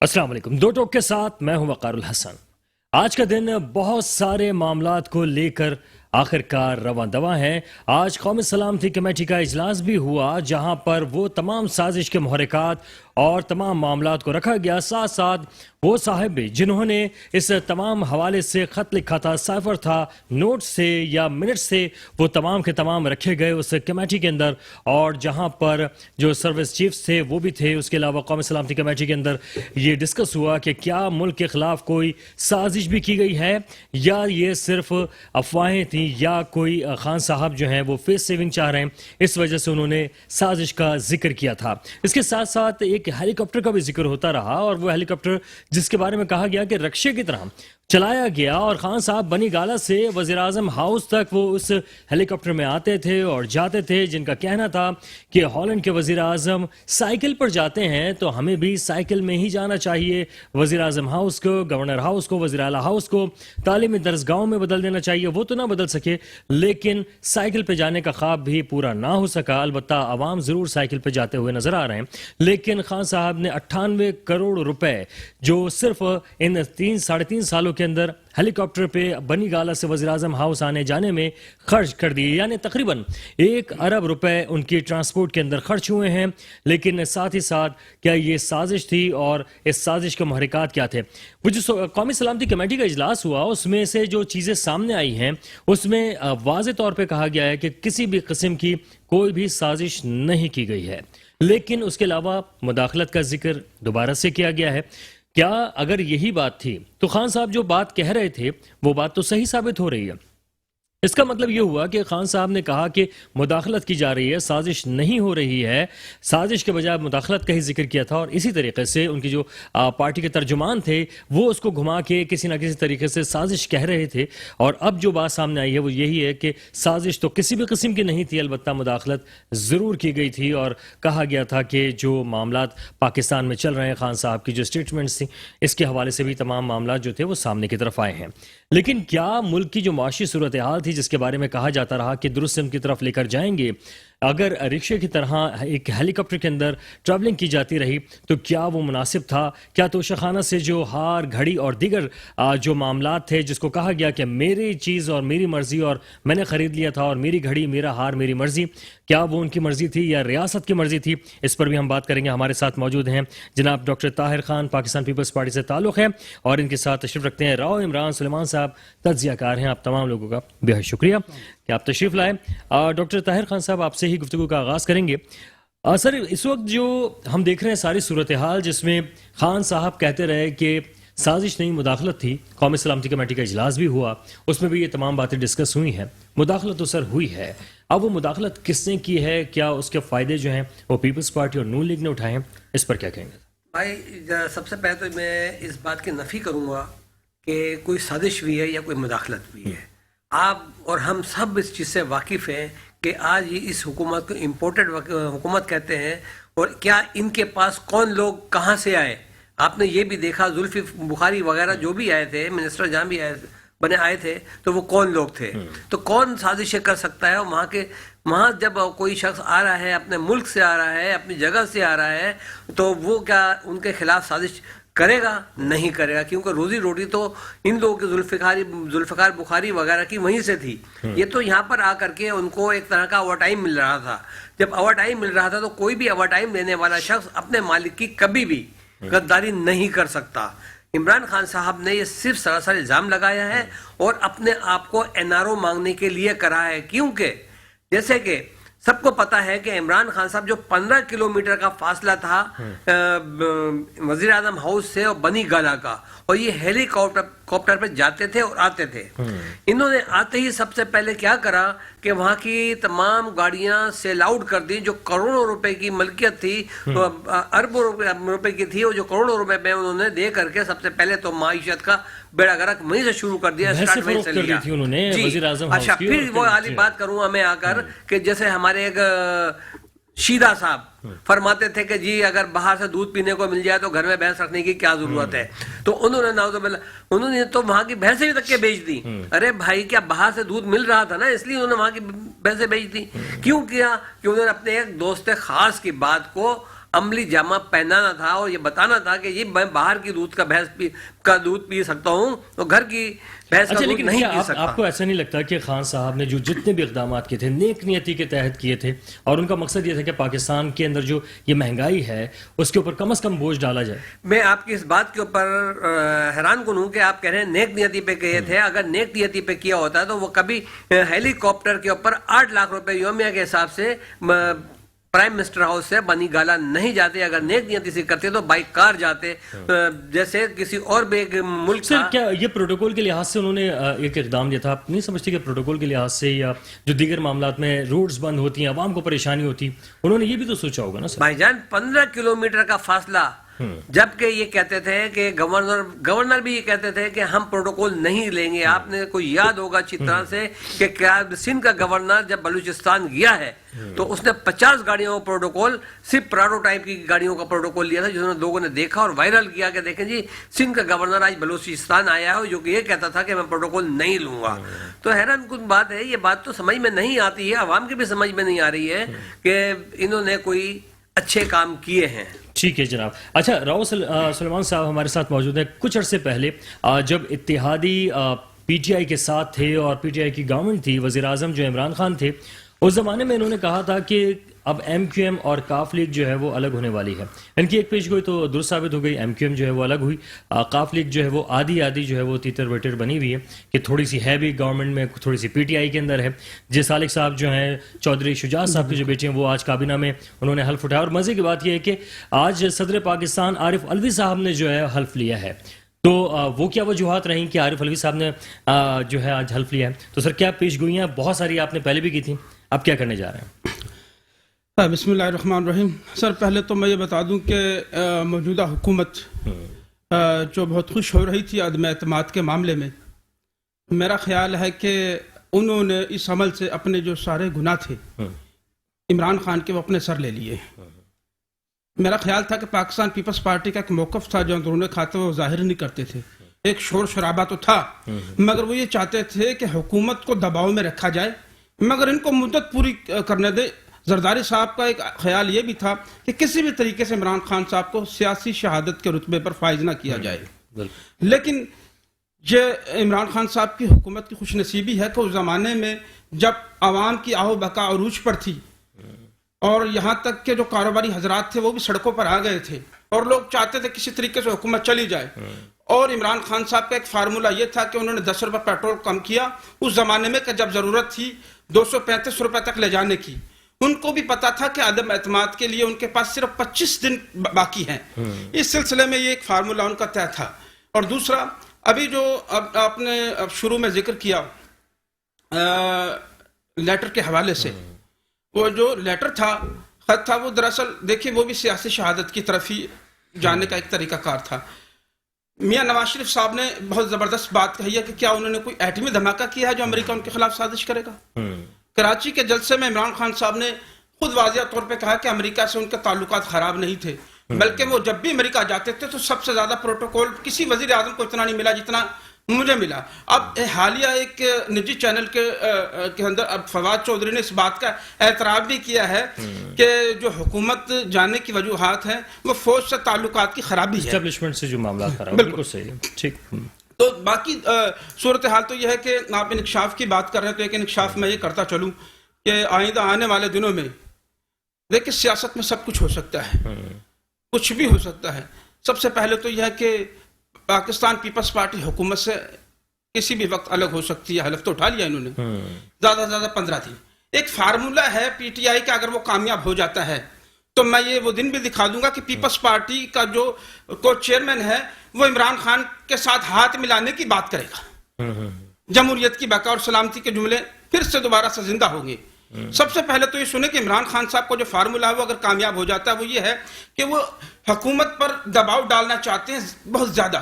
السلام علیکم. دو ٹوک کے ساتھ میں ہوں وقار الحسن. آج کا دن بہت سارے معاملات کو لے کر آخر کار رواں دواں ہے. آج قومی سلامتی کمیٹی کا اجلاس بھی ہوا جہاں پر وہ تمام سازش کے محرکات اور تمام معاملات کو رکھا گیا. ساتھ ساتھ وہ صاحب بھی جنہوں نے اس تمام حوالے سے خط لکھا تھا، سائفر تھا، نوٹ سے یا منٹ سے، وہ تمام کے تمام رکھے گئے اس کمیٹی کے اندر. اور جہاں پر جو سروس چیفز تھے وہ بھی تھے. اس کے علاوہ قومی سلامتی کمیٹی کے اندر یہ ڈسکس ہوا کہ کیا ملک کے خلاف کوئی سازش بھی کی گئی ہے یا یہ صرف افواہیں تھیں یا کوئی خان صاحب جو ہیں وہ فیس سیونگ چاہ رہے ہیں، اس وجہ سے انہوں نے سازش کا ذکر کیا تھا. اس کے ساتھ ساتھ ایک ہیلی کاپٹر کا بھی ذکر ہوتا رہا، اور وہ ہیلی کاپٹر جس کے بارے میں کہا گیا کہ رکشے کی طرح چلایا گیا، اور خان صاحب بنی گالہ سے وزیراعظم ہاؤس تک وہ اس ہیلی کاپٹر میں آتے تھے اور جاتے تھے، جن کا کہنا تھا کہ ہالینڈ کے وزیراعظم سائیکل پر جاتے ہیں تو ہمیں بھی سائیکل میں ہی جانا چاہیے. وزیراعظم ہاؤس کو، گورنر ہاؤس کو، وزیر اعلیٰ ہاؤس کو تعلیمی درسگاہوں میں بدل دینا چاہیے. وہ تو نہ بدل سکے لیکن سائیکل پہ جانے کا خواب بھی پورا نہ ہو سکا. البتہ عوام ضرور سائیکل پہ جاتے ہوئے نظر آ رہے ہیں، لیکن خان صاحب نے 98 کروڑ روپے جو صرف ان 3-3.5 سالوں کے اندر ہیلی کاپٹر پہ بنی گالہ سے وزیراعظم ہاؤس آنے جانے میں خرچ کر دیے، یعنی تقریباً 1 ارب روپے ان کی ٹرانسپورٹ کے اندر خرچ ہوئے ہیں. لیکن ساتھ ہی ساتھ کیا یہ سازش تھی اور اس سازش کے محرکات کیا تھے؟ وہ جو قومی سلامتی کمیٹی کا اجلاس ہوا اس میں سے جو چیزیں سامنے آئی ہیں اس میں واضح طور پہ کہا گیا ہے کہ کسی بھی قسم کی کوئی بھی سازش نہیں کی گئی ہے، لیکن اس کے علاوہ مداخلت کا ذکر دوبارہ سے کیا گیا ہے. کیا اگر یہی بات تھی تو خان صاحب جو بات کہہ رہے تھے وہ بات تو صحیح ثابت ہو رہی ہے. اس کا مطلب یہ ہوا کہ خان صاحب نے کہا کہ مداخلت کی جا رہی ہے، سازش نہیں ہو رہی ہے. سازش کے بجائے مداخلت کا ہی ذکر کیا تھا، اور اسی طریقے سے ان کی جو پارٹی کے ترجمان تھے وہ اس کو گھما کے کسی نہ کسی طریقے سے سازش کہہ رہے تھے. اور اب جو بات سامنے آئی ہے وہ یہی ہے کہ سازش تو کسی بھی قسم کی نہیں تھی، البتہ مداخلت ضرور کی گئی تھی. اور کہا گیا تھا کہ جو معاملات پاکستان میں چل رہے ہیں، خان صاحب کی جو اسٹیٹمنٹس تھیں اس کے حوالے سے بھی تمام معاملات جو تھے وہ سامنے کی طرف آئے ہیں. لیکن کیا ملک کی جو معاشی صورتحال تھی جس کے بارے میں کہا جاتا رہا کہ درست سمت کی طرف لے کر جائیں گے، اگر رکشے کی طرح ایک ہیلی کاپٹر کے اندر ٹریولنگ کی جاتی رہی تو کیا وہ مناسب تھا؟ کیا توشہ خانہ سے جو ہار گھڑی اور دیگر جو معاملات تھے جس کو کہا گیا کہ میری چیز اور میری مرضی اور میں نے خرید لیا تھا اور میری گھڑی میرا ہار میری مرضی، کیا وہ ان کی مرضی تھی یا ریاست کی مرضی تھی؟ اس پر بھی ہم بات کریں گے. ہمارے ساتھ موجود ہیں جناب ڈاکٹر طاہر خان، پاکستان پیپلز پارٹی سے تعلق ہے، اور ان کے ساتھ تشریف رکھتے ہیں راؤ عمران سلیمان صاحب، تجزیہ کار ہیں. آپ تمام لوگوں کا بے حد شکریہ کہ آپ تشریف لائے. ڈاکٹر طاہر خان صاحب، آپ سے ہی گفتگو کا آغاز کریں گے. سر، اس وقت جو ہم دیکھ رہے ہیں ساری صورتحال جس میں خان صاحب کہتے رہے کہ سازش نہیں مداخلت تھی، قومی سلامتی کمیٹی کا اجلاس بھی ہوا، اس میں بھی یہ تمام باتیں ڈسکس ہوئی ہیں. مداخلت تو سر ہوئی ہے، اب وہ مداخلت کس نے کی ہے؟ کیا اس کے فائدے جو ہیں وہ پیپلز پارٹی اور نون لیگ نے اٹھائے ہیں؟ اس پر کیا کہیں گے بھائی؟ سب سے پہلے تو میں اس بات کی نفی کروں گا کہ کوئی سازش ہوئی ہے یا کوئی مداخلت ہوئی ہے. آپ اور ہم سب اس چیز سے واقف ہیں کہ آج یہ اس حکومت کو امپورٹڈ حکومت کہتے ہیں، اور کیا ان کے پاس کون لوگ کہاں سے آئے. آپ نے یہ بھی دیکھا زلفی بخاری وغیرہ جو بھی آئے تھے، منسٹر جہاں بھی آئے تھے تو وہ کون لوگ تھے، تو کون سازشیں کر سکتا ہے. وہاں جب کوئی شخص آ رہا ہے، اپنے ملک سے آ رہا ہے، اپنی جگہ سے آ رہا ہے، تو وہ کیا ان کے خلاف سازش کرے گا؟ نہیں کرے گا، کیونکہ روزی روٹی تو ان لوگوں کی ذوالفقار بخاری وغیرہ کی وہیں سے تھی. یہ تو یہاں پر آ کر کے ان کو ایک طرح کا اوور ٹائم مل رہا تھا. جب اوور ٹائم مل رہا تھا تو کوئی بھی اوور ٹائم دینے والا شخص اپنے مالک کی کبھی بھی غداری نہیں کر سکتا. عمران خان صاحب نے یہ صرف سراسر الزام لگایا ہے اور اپنے آپ کو NRO مانگنے کے لیے کرا ہے، کیونکہ جیسے کہ سب کو پتا ہے کہ عمران خان صاحب جو 15 کلومیٹر کا فاصلہ تھا وزیر اعظم ہاؤس سے اور بنی گالہ کا، اور یہ ہیلی کاپٹر پہ جاتے تھے اور آتے تھے. انہوں نے آتے ہی سب سے پہلے کیا کرا کہ وہاں کی تمام گاڑیاں سیل آؤٹ کر دی جو کروڑوں روپے کی ملکیت تھی، اربوں روپے کی تھی، اور جو کروڑوں روپے میں انہوں نے دے کر کے سب سے پہلے تو معیشت کا بیڑا گرک وہیں سے شروع کر دیا، اسٹارٹ وہیں سے لیا. اچھا، پھر وہ والی بات کروں گا میں آ کر کہ جیسے ہمارے ایک شیدہ صاحب فرماتے تھے کہ جی اگر باہر سے دودھ پینے کو مل جائے تو گھر میں بھینس رکھنے کی کیا ضرورت ہے. تو انہوں نے تو وہاں کی بھینسیں بھی تک کے بیچ دی. ارے بھائی، کیا باہر سے دودھ مل رہا تھا نا، اس لیے انہوں نے وہاں کی بھینسیں بیچ دی. کیوں کیا؟ کہ انہوں نے اپنے ایک دوست خاص کی بات کو عملی جامہ پہنانا تھا اور یہ بتانا تھا کہ یہ میں باہر کی دودھ کا دودھ پی سکتا ہوں اور گھر کی بھینس کا اچھا، دودھ لیکن نہیں کیا پی سکتا. آپ کو ایسا نہیں لگتا کہ خان صاحب نے جو جتنے بھی اقدامات کیے تھے نیک نیتی کے تحت کیے تھے اور ان کا مقصد یہ تھا کہ پاکستان کے اندر جو یہ مہنگائی ہے اس کے اوپر کم از کم بوجھ ڈالا جائے؟ میں آپ کی اس بات کے اوپر حیران کن ہوں کہ آپ کہہ رہے ہیں نیک نیتی پہ کیے تھے. اگر نیک نیتی پہ کیا ہوتا ہے تو وہ کبھی ہیلی کاپٹر کے اوپر 8 لاکھ روپے یومیہ کے حساب سے پرائم منسٹر ہاؤس سے بنی گالا نہیں جاتے. اگر نیک نیتی سے کرتے تو بائی کار جاتے جیسے کسی اور بھی ایک ملک سر کیا یہ پروٹوکول کے لحاظ سے انہوں نے ایک اقدام دیا تھا؟ آپ نہیں سمجھتے کہ پروٹوکول کے لحاظ سے یا جو دیگر معاملات میں روڈز بند ہوتی ہیں عوام کو پریشانی ہوتی، انہوں نے یہ بھی تو سوچا ہوگا نا سر؟ بھائی جان 15 کلومیٹر کا فاصلہ، جبکہ یہ کہتے تھے کہ گورنر بھی یہ کہتے تھے کہ ہم پروٹوکول نہیں لیں گے. آپ نے کوئی یاد ہوگا اچھی طرح سے کہ کیا سندھ کا گورنر جب بلوچستان گیا ہے تو اس نے 50 گاڑیوں کا پروٹوکول، صرف پراڈو ٹائپ کی گاڑیوں کا پروٹوکول لیا تھا، جس میں لوگوں نے دیکھا اور وائرل کیا کہ دیکھیں جی سندھ کا گورنر آج بلوچستان آیا ہے جو کہ یہ کہتا تھا کہ میں پروٹوکول نہیں لوں گا. تو حیران کن بات ہے، یہ بات تو سمجھ میں نہیں آتی ہے، عوام کی بھی سمجھ میں نہیں آ رہی ہے کہ انہوں نے کوئی اچھے کام کیے ہیں. ٹھیک ہے جناب. اچھا، راؤ سلیمان صاحب ہمارے ساتھ موجود ہیں. کچھ عرصے پہلے جب اتحادی پی ٹی آئی کے ساتھ تھے اور پی ٹی آئی کی گورنمنٹ تھی، وزیر اعظم جو عمران خان تھے، اس زمانے میں انہوں نے کہا تھا کہ اب ایم کیو ایم اور کاف لیگ جو ہے وہ الگ ہونے والی ہے. ان کی ایک پیش گوئی تو درست ثابت ہو گئی، ایم کیو ایم جو ہے وہ الگ ہوئی، کاف لیگ جو ہے وہ آدھی جو ہے وہ تیتر ویٹر بنی ہوئی ہے کہ تھوڑی سی ہے بھی گورنمنٹ میں، تھوڑی سی پی ٹی آئی کے اندر ہے. جی سالک صاحب جو ہیں، چودھری شجاعت صاحب کی جو بیٹے ہیں، وہ آج کابینہ میں انہوں نے حلف اٹھایا. اور مزے کی بات یہ ہے کہ آج صدر پاکستان عارف علوی صاحب نے جو ہے حلف لیا ہے. تو وہ کیا وجوہات رہیں کہ عارف علوی صاحب نے جو ہے آج حلف لیا ہے؟ تو سر کیا پیش گوئیاں بہت ساری آپ نے پہلے بھی کی تھیں، اب کیا کرنے جا رہے ہیں؟ بسم اللہ الرحمن الرحیم. سر پہلے تو میں یہ بتا دوں کہ موجودہ حکومت جو بہت خوش ہو رہی تھی عدم اعتماد کے معاملے میں، میرا خیال ہے کہ انہوں نے اس عمل سے اپنے جو سارے گناہ تھے عمران خان کے وہ اپنے سر لے لیے. میرا خیال تھا کہ پاکستان پیپلز پارٹی کا ایک موقف تھا جو اندرون کھاتے وہ ظاہر نہیں کرتے تھے. ایک شور شرابہ تو تھا، مگر وہ یہ چاہتے تھے کہ حکومت کو دباؤ میں رکھا جائے مگر ان کو مدت پوری کرنے دے. زرداری صاحب کا ایک خیال یہ بھی تھا کہ کسی بھی طریقے سے عمران خان صاحب کو سیاسی شہادت کے رتبے پر فائز نہ کیا جائے. لیکن یہ عمران خان صاحب کی حکومت کی خوش نصیبی ہے کہ اس زمانے میں جب عوام کی آہو بقا عروج پر تھی اور یہاں تک کہ جو کاروباری حضرات تھے وہ بھی سڑکوں پر آ گئے تھے اور لوگ چاہتے تھے کسی طریقے سے حکومت چلی جائے، اور عمران خان صاحب کا ایک فارمولہ یہ تھا کہ انہوں نے 10 روپے پیٹرول کم کیا اس زمانے میں کہ جب ضرورت تھی 235 روپے تک لے جانے کی. ان کو بھی پتا تھا کہ عدم اعتماد کے لیے ان کے پاس صرف 25 دن باقی ہیں. اس سلسلے میں یہ ایک فارمولہ ان کا طے تھا. اور دوسرا، ابھی جو آپ نے شروع میں ذکر کیا لیٹر کے حوالے سے، وہ جو لیٹر تھا، خط تھا، وہ دراصل دیکھیں وہ بھی سیاسی شہادت کی طرف ہی جانے کا ایک طریقہ کار تھا. میاں نواز شریف صاحب نے بہت زبردست بات کہی ہے کہ کیا انہوں نے کوئی ایٹمی دھماکہ کیا ہے جو امریکہ ان کے خلاف سازش کرے گا؟ کراچی کے جلسے میں عمران خان صاحب نے خود واضح طور پہ کہا کہ امریکہ سے ان کے تعلقات خراب نہیں تھے، بلکہ وہ جب بھی امریکہ جاتے تھے تو سب سے زیادہ پروٹوکول کسی وزیر اعظم کو اتنا نہیں ملا جتنا مجھے ملا. اب حالیہ ایک نجی چینل کے اندر اب فواد چودھری نے اس بات کا اعتراف بھی کیا ہے کہ جو حکومت جانے کی وجوہات ہیں وہ فوج سے تعلقات کی خرابی ہے، اسٹیبلشمنٹ سے جو معاملات خراب. بالکل صحیح ہے. ٹھیک. تو باقی صورتحال تو یہ ہے کہ آپ انکشاف کی بات کر رہے ہیں تو ایک انکشاف میں یہ کرتا چلوں کہ آئندہ آنے والے دنوں میں دیکھیں سیاست میں سب کچھ ہو سکتا ہے، کچھ بھی ہو سکتا ہے. سب سے پہلے تو یہ ہے کہ پاکستان پیپلز پارٹی حکومت سے کسی بھی وقت الگ ہو سکتی ہے. حلف تو اٹھا لیا انہوں نے، زیادہ سے زیادہ 15 دن. ایک فارمولہ ہے پی ٹی آئی کا، اگر وہ کامیاب ہو جاتا ہے تو میں یہ وہ دن بھی دکھا دوں گا کہ پیپلز پارٹی کا جو کو چیئرمین ہے وہ عمران خان کے ساتھ ہاتھ ملانے کی بات کرے گا. جمہوریت کی بقا اور سلامتی کے جملے پھر سے دوبارہ سے زندہ ہوں گے. سب سے پہلے تو یہ سنیں کہ عمران خان صاحب کو جو فارمولہ ہے وہ اگر کامیاب ہو جاتا ہے وہ یہ ہے کہ وہ حکومت پر دباؤ ڈالنا چاہتے ہیں بہت زیادہ.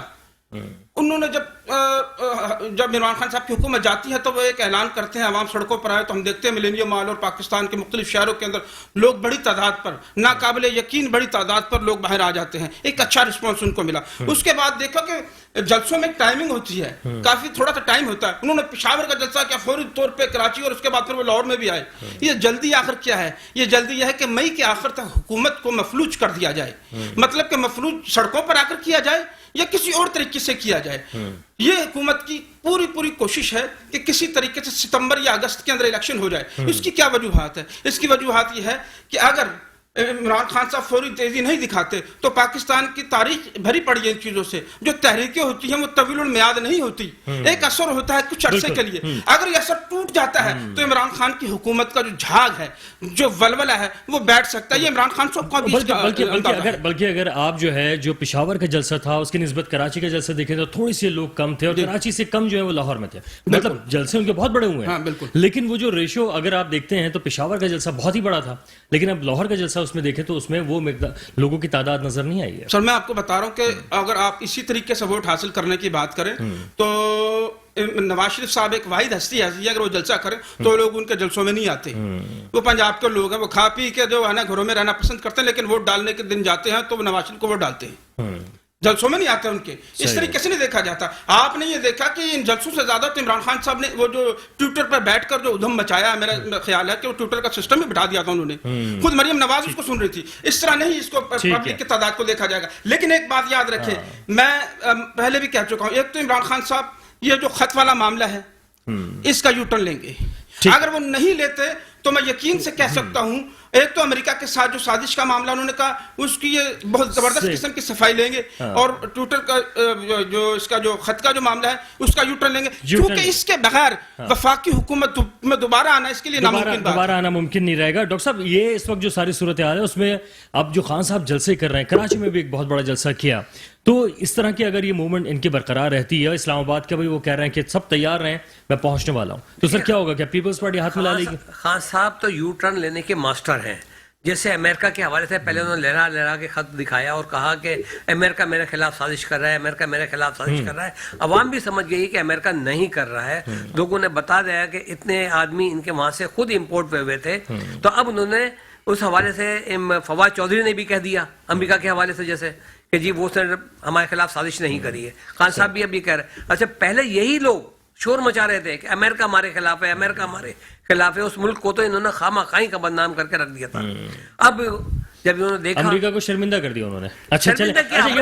انہوں نے جب جب عمران خان صاحب کی حکومت جاتی ہے تو وہ ایک اعلان کرتے ہیں، عوام سڑکوں پر آئے، تو ہم دیکھتے ہیں ملینیم مال اور پاکستان کے مختلف شہروں کے اندر لوگ بڑی تعداد پر، ناقابل یقین بڑی تعداد پر لوگ باہر آ جاتے ہیں، ایک اچھا رسپانس ان کو ملا۔ اس کے بعد دیکھا کہ جلسوں میں ٹائمنگ ہوتی ہے، کافی تھوڑا سا ٹائم ہوتا ہے، انہوں نے پشاور کا جلسہ کیا فوری طور پہ کراچی، اور اس کے بعد پھر وہ لاہور میں بھی آئے۔ یہ جلدی آخر کیا ہے؟ یہ جلدی یہ ہے کہ مئی کے آخر تک حکومت کو مفلوج کر دیا جائے، مطلب کہ مفلوج سڑکوں پر آ کر کیا جائے یا کسی اور طریقے سے کیا جائے۔ یہ حکومت کی پوری کوشش ہے کہ کسی طریقے سے ستمبر یا اگست کے اندر الیکشن ہو جائے۔ اس کی کیا وجوہات ہے؟ اس کی وجوہات یہ ہے کہ اگر عمران خان صاحب فوری تیزی نہیں دکھاتے تو پاکستان کی تاریخ بھری پڑی ہے ان چیزوں سے، جو تحریکیں ہوتی ہیں وہ طویل المیعاد نہیں ہوتی، ایک اثر ہوتا ہے کچھ عرصے کے لیے۔ اگر یہ اثر ٹوٹ جاتا ہے تو عمران خان کی حکومت کا جو جھاگ ہے، جو ولولہ ہے، وہ بیٹھ سکتا ہے۔ یہ عمران خان صاحب کا بلکہ اگر آپ جو ہے جو پشاور کا جلسہ تھا اس کی نسبت کراچی کا جلسہ دیکھیں تو تھوڑی سی لوگ کم تھے، اور کراچی سے کم جو ہے وہ لاہور میں تھے، مطلب جلسے ان کے بہت بڑے ہوئے ہیں، لیکن وہ جو ریشو اگر آپ دیکھتے ہیں تو پشاور کا جلسہ بہت ہی بڑا تھا، لیکن اب لاہور کا جلسہ اس میں دیکھیں تو اس میں وہ لوگوں کی تعداد نظر نہیں آئی ہے۔ سر میں آپ کو بتا رہا ہوں کہ اگر آپ اسی طریقے سے ووٹ حاصل کرنے کی بات کریں تو نواز شریف صاحب ایک واحد ہستی ایسی ہے، اگر وہ جلسہ کریں تو لوگ ان کے جلسوں میں نہیں آتے۔ وہ پنجاب کے لوگ ہیں، وہ کھا پی کے جو ہے نا گھروں میں رہنا پسند کرتے ہیں، لیکن ووٹ ڈالنے کے دن جاتے ہیں تو وہ نواز شریف کو ووٹ ڈالتے ہیں، جلسوں میں نہیں آتے ان کے۔ اس طریقے سے نہیں دیکھا جاتا۔ آپ نے یہ دیکھا کہ ان جلسوں سے زیادہ تو عمران خان صاحب نے وہ جو ٹویٹر پر بیٹھ کر جو ادھم مچایا، میرا خیال ہے کہ وہ ٹویٹر کا سسٹم ہی بٹھا دیا تھا انہوں نے، خود مریم نواز اس کو سن رہی تھی۔ اس طرح نہیں اس کو پبلک کی تعداد کو دیکھا جائے گا۔ لیکن ایک بات یاد رکھیں، میں پہلے بھی کہہ چکا ہوں، ایک تو عمران خان صاحب یہ جو خط والا معاملہ ہے اس کا یو ٹرن لیں گے۔ اگر وہ نہیں لیتے تو میں یقین سے کہہ سکتا ہوں، ایک تو امریکہ کے ساتھ جو سازش کا معاملہ انہوں نے کہا اس کی یہ بہت زبردست قسم کی صفائی لیں گے، اور ٹویٹر کا جو اس کا جو خط کا جو معاملہ ہے اس کا یو ٹرن لیں گے، کیونکہ اس کے بغیر وفاقی حکومت میں دوبارہ آنا اس کے لیے ناممکن، دوبارہ آنا ممکن نہیں رہے گا۔ ڈاکٹر صاحب یہ اس وقت جو ساری صورتحال ہے اس میں اب جو خان صاحب جلسے کر رہے ہیں، کراچی میں بھی ایک بہت بڑا جلسہ کیا، تو اس طرح کی اگر یہ موومنٹ ان کی برقرار رہتی ہے، اسلام آباد کے بھائی وہ کہہ رہے ہیں کہ سب تیار رہیں میں پہنچنے والا ہوں، تو سر کیا ہوگا؟ کیا پیپلز پارٹی ہاتھ ملا لے گی؟ خان صاحب تو یو ٹرن لینے کے ماسٹر ہیں۔ جیسے امریکہ کے حوالے سے پہلے انہوں نے لہرا کے خط دکھایا اور کہا کہ امریکہ میرے خلاف سازش کر رہا ہے، امریکہ میرے خلاف سازش کر رہا ہے۔ عوام بھی سمجھ گئی کہ امریکہ نہیں کر رہا ہے، لوگوں نے بتا دیا کہ اتنے آدمی ان کے وہاں سے خود امپورٹ ہوئے تھے۔ تو اب انہوں نے اس حوالے سے فواد چودھری نے بھی کہہ دیا امریکہ کے حوالے سے جیسے کہ جی وہ ہمارے خلاف سازش نہیں کری ہے۔ خان صاحب بھی اب یہ کہہ رہے ہیں۔ اچھا پہلے یہی لوگ شور مچا رہے تھے کہ امریکہ ہمارے خلاف ہے، امریکہ ہمارے خلاف ہے، اس ملک کو تو انہوں نے خواہ خواہی کا بدنام کر کے رکھ دیا تھا۔ اب جب انہوں نے دیکھا امریکہ کو شرمندہ کر دیا انہوں نے۔ اچھا چلیں یہ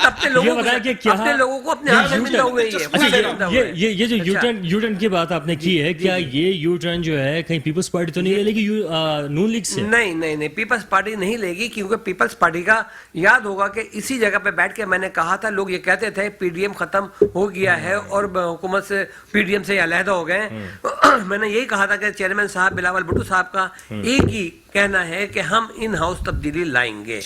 اپنے لوگوں کو اپنے ہاتھ شرمندہ ہوئے ہیں۔ یہ جو یو ٹرن کی بات آپ نے کی ہے، کیا یہ یو ٹرن جو ہے کہیں پیپلز پارٹی تو نہیں لے گی نون لیگ سے؟ نہیں پیپلز پارٹی نہیں لے گی، کیونکہ پیپلز پارٹی کا یاد ہوگا کہ اسی جگہ پہ بیٹھ کے میں نے کہا تھا، لوگ یہ کہتے تھے پی ڈی ایم ختم ہو گیا ہے اور حکومت سے پی ڈی ایم سے علیحدہ ہو گئے۔ میں نے یہی کہا تھا کہ چیئرمین صاحب بلاول بھٹو صاحب کا ایک ہی کہنا ہے کہ ہم ان ہاؤس تبدیلی لائیں گے۔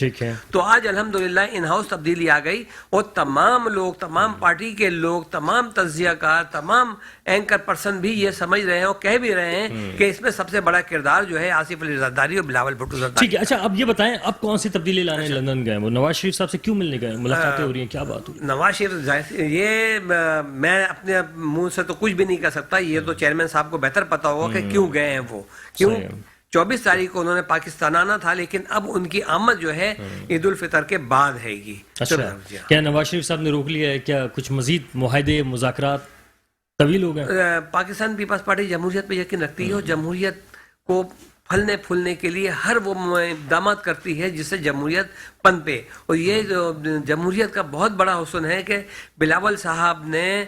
تو آج الحمدللہ ان ہاؤس تبدیلی آ گئی، اور تمام لوگ، تمام پارٹی کے لوگ، تمام تجزیہ کار، تمام اینکر پرسن بھی یہ سمجھ رہے ہیں اور کہہ بھی رہے ہیں کہ اس میں سب سے بڑا کردار جو ہے آصف علی زرداری اور بلاول بھٹو زرداری۔ ٹھیک ہے، اچھا اب یہ بتائیں اب کون سی تبدیلی لانے لندن گئے؟ وہ نواز شریف صاحب سے کیوں ملنے گئے؟ ملاقاتیں ہو رہی ہیں، کیا بات ہوئی؟ نواز شریف یہ میں اپنے منہ سے تو کچھ بھی نہیں کہہ سکتا، یہ تو چیئرمین صاحب کو بہتر پتا ہوگا کہ کیوں گئے ہیں وہ، کیوں 24 تاریخ کو انہوں نے پاکستان آنا تھا، لیکن اب ان کی آمد جو ہے عید الفطر کے بعد ہے گی۔ اچھا کیا نواز شریف صاحب نے روک لیا ہے؟ کیا کچھ مزید معاہدے مذاکرات طویل ہو گئے؟ پاکستان پیپلز پارٹی جمہوریت پہ یقین رکھتی ہے اور جمہوریت کو پھلنے پھولنے کے لیے ہر وہ اقدامات کرتی ہے جس سے جمہوریت پنپے، اور یہ جو جمہوریت کا بہت بڑا حسن ہے کہ بلاول صاحب نے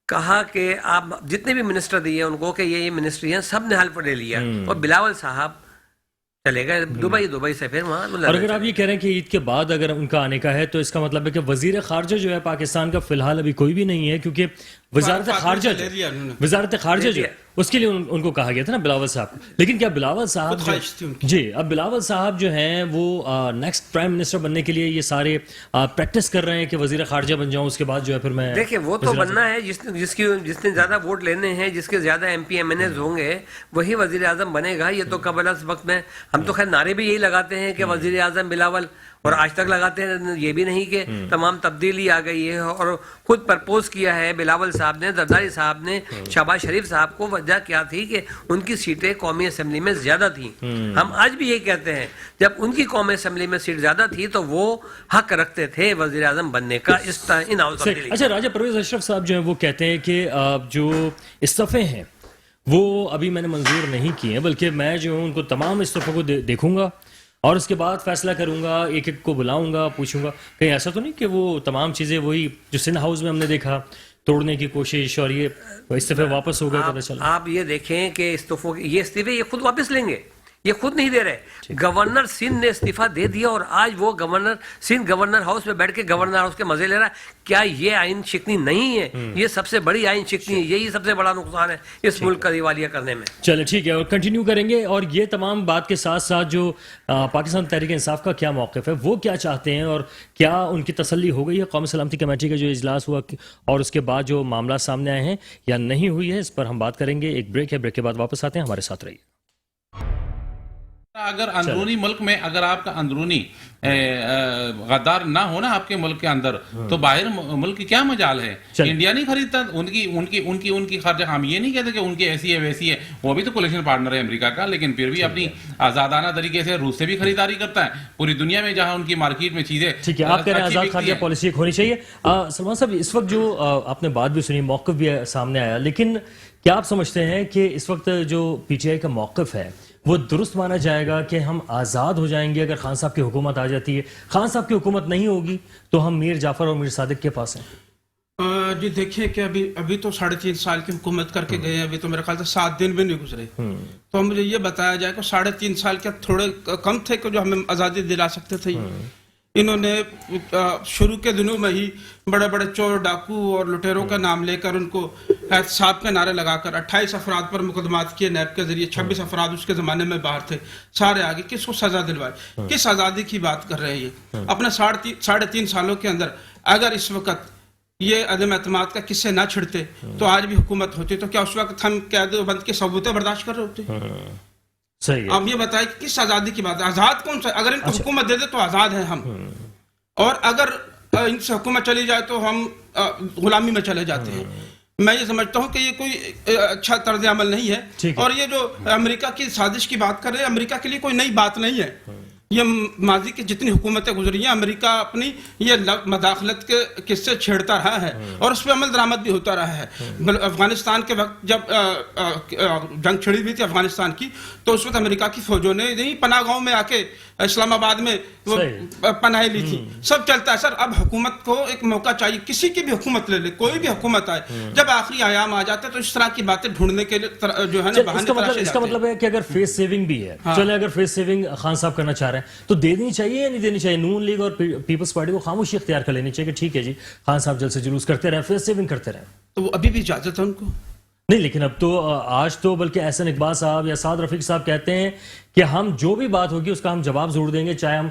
کہا کہ آپ جتنے بھی منسٹر دیے ان کو کہ یہ منسٹری ہیں، سب نے حلف لے لیا، اور بلاول صاحب چلے گئے دبئی سے پھر وہاں۔ اور اگر آپ یہ کہہ رہے ہیں کہ عید کے بعد اگر ان کا آنے کا ہے تو اس کا مطلب ہے کہ وزیر خارجہ جو ہے پاکستان کا فی الحال ابھی کوئی بھی نہیں ہے، کیونکہ وزارت خارجہ جو اس کے لیے ان کو کہا گیا تھا نا بلاول صاحب۔ لیکن کیا بلاول صاحب جی اب بلاول صاحب جو ہیں وہ نیکسٹ پرائم منسٹر بننے کے لیے یہ سارے پریکٹس کر رہے ہیں کہ وزیر خارجہ بن جاؤں، اس کے بعد جو ہے پھر میں دیکھیں وہ تو بننا ہے جس نے زیادہ ووٹ لینے ہیں، جس کے زیادہ M P M N As ہوں گے وہی وزیر اعظم بنے گا۔ یہ تو قبل از وقت میں ہم تو خیر نعرے بھی یہی لگاتے ہیں کہ وزیر اعظم بلاول، اور آج تک لگاتے ہیں. یہ بھی نہیں کہ تمام تبدیلی آ گئی ہے. اور خود پرپوز کیا ہے بلاول صاحب نے, زرداری صاحب نے, شہباز شریف صاحب کو. وجہ کیا تھی کہ ان کی سیٹیں قومی اسمبلی میں زیادہ تھیں. ہم آج بھی یہ کہتے ہیں جب ان کی قومی اسمبلی میں سیٹ زیادہ تھی تو وہ حق رکھتے تھے وزیر اعظم بننے کا. اس ان ہاؤس تبدیلی. اچھا, راجہ پرویز اشرف صاحب جو ہیں وہ کہتے ہیں کہ جو استعفے ہیں وہ ابھی میں نے منظور نہیں کیے ہیں, بلکہ میں جو ہوں ان کو تمام استعفوں کو دیکھوں گا اور اس کے بعد فیصلہ کروں گا, ایک ایک کو بلاؤں گا, پوچھوں گا. کہیں ایسا تو نہیں کہ وہ تمام چیزیں وہی جو سندھ ہاؤس میں ہم نے دیکھا توڑنے کی کوشش اور یہ استعفے واپس ہو گئے, پتہ چلا. آپ یہ دیکھیں کہ یہ استعفے یہ خود واپس لیں گے, یہ خود نہیں دے رہے. گورنر سندھ نے استعفیٰ دے دیا اور آج وہ گورنر سندھ گورنر ہاؤس میں بیٹھ کے گورنر ہاؤس کے مزے لے رہا ہے. کیا یہ آئین شکنی نہیں ہے؟ یہ سب سے بڑی آئین شکنی ہے. یہی سب سے بڑا نقصان ہے اس ملک کا دیوالیہ کرنے میں. چلے ٹھیک ہے, اور کنٹینیو کریں گے. اور یہ تمام بات کے ساتھ ساتھ جو پاکستان تحریک انصاف کا کیا موقف ہے, وہ کیا چاہتے ہیں, اور کیا ان کی تسلی ہو گئی ہے قومی سلامتی کمیٹی کا جو اجلاس ہوا اور اس کے بعد جو معاملات سامنے آئے ہیں یا نہیں ہوئی ہے, اس پر ہم بات کریں گے. ایک بریک ہے, بریک کے بعد واپس آتے ہیں, ہمارے ساتھ رہیے. اگر اندرونی ملک میں اگر آپ کا اندرونی غدار نہ ہونا آپ کے ملک کے اندر, تو باہر ملک کی کیا مجال ہے؟ انڈیا نہیں خریدتا ان کی خرچ. ہم یہ نہیں کہتے کہ ان کی ایسی ہے ویسی ہے, وہ بھی تو کولیشن پارٹنر ہے امریکہ کا, لیکن پھر بھی اپنی آزادانہ طریقے سے روس سے بھی خریداری کرتا ہے پوری دنیا میں جہاں ان کی مارکیٹ میں چیزیں. ٹھیک ہے, آپ کہہ رہے ہیں آزاد خارجہ پالیسی ایک ہونی چاہیے. سلمان صاحب, اس وقت جو آپ نے بات بھی سنی, موقف بھی سامنے آیا, لیکن کیا آپ سمجھتے ہیں کہ اس وقت جو پی ٹی آئی کا موقف ہے وہ درست مانا جائے گا کہ ہم آزاد ہو جائیں گے اگر خان صاحب کی حکومت آ جاتی ہے, خان صاحب کی حکومت نہیں ہوگی تو ہم میر جعفر اور میر صادق کے پاس ہیں؟ جی دیکھیے کہ ابھی تو 3.5 سال کی حکومت کر کے گئے ہیں, ابھی تو میرے خیال سے 7 دن بھی نہیں گزرے. تو مجھے یہ بتایا جائے کہ 3.5 سال کے تھوڑے کم تھے کہ جو ہمیں آزادی دلا سکتے تھے. انہوں نے شروع کے دنوں میں ہی بڑے بڑے چور ڈاکو اور لٹیروں کا نام لے کر ان کو احتساب کے نعرے لگا کر 28 افراد پر مقدمات کیے نیب کے ذریعے. 26 افراد اس کے زمانے میں باہر تھے, سارے آگے. کس کو سزا دلوائی؟ کس آزادی کی بات کر رہے ہیں یہ؟ اپنے 3.5 سالوں کے اندر اگر اس وقت یہ عدم اعتماد کا قصے نہ چھڑتے تو آج بھی حکومت ہوتی, تو کیا اس وقت ہم قید و بند کے ثبوتیں برداشت کر رہے ہوتے؟ صحیح. آپ یہ بتائیں کس آزادی کی بات ہے؟ آزاد کون سا؟ اگر ان کو حکومت دے دے تو آزاد ہیں ہم, اور اگر ان سے حکومت چلی جائے تو ہم غلامی میں چلے جاتے ہیں. میں یہ سمجھتا ہوں کہ یہ کوئی اچھا طرز عمل نہیں ہے. اور یہ جو امریکہ کی سازش کی بات کر رہے ہیں, امریکہ کے لیے کوئی نئی بات نہیں ہے. یہ ماضی کی جتنی حکومتیں گزری ہیں, امریکہ اپنی یہ مداخلت کے قصے چھیڑتا رہا ہے اور اس پہ عمل درآمد بھی ہوتا رہا ہے. افغانستان کے وقت جب جنگ چھڑی ہوئی تھی افغانستان کی, تو اس وقت امریکہ کی فوجوں نے یہی پناہ گاہوں میں آ کے اسلام آباد میں وہ پناہ لی تھی. سب چلتا ہے سر. اب حکومت کو ایک موقع چاہیے, کسی کی بھی حکومت لے لے, کوئی بھی حکومت آئے, جب آخری ایام آ جاتے تو اس طرح کی باتیں ڈھونڈنے کے لیے جو ہے نا بہانے تراشے جاتے ہیں. اس کا مطلب ہے کہ اگر فیس سیونگ بھی ہے, چلے اگر فیس سیونگ خان صاحب کرنا چاہ رہے ہیں تو دینی چاہیے یا نہیں دینی چاہیے؟ نون لیگ اور پیپلز پارٹی کو خاموشی اختیار کر لینی چاہیے کہ ٹھیک ہے جی خان صاحب جلد سے جلوس کرتے رہیں, فیس سیونگ کرتے رہیں. تو وہ ابھی بھی اجازت ہے ان کو نہیں, لیکن اب تو آج تو بلکہ احسن اقبال صاحب یا سعد رفیق صاحب کہتے ہیں کہ ہم جو بھی بات ہوگی اس کا ہم جواب ضرور دیں گے, چاہے ہم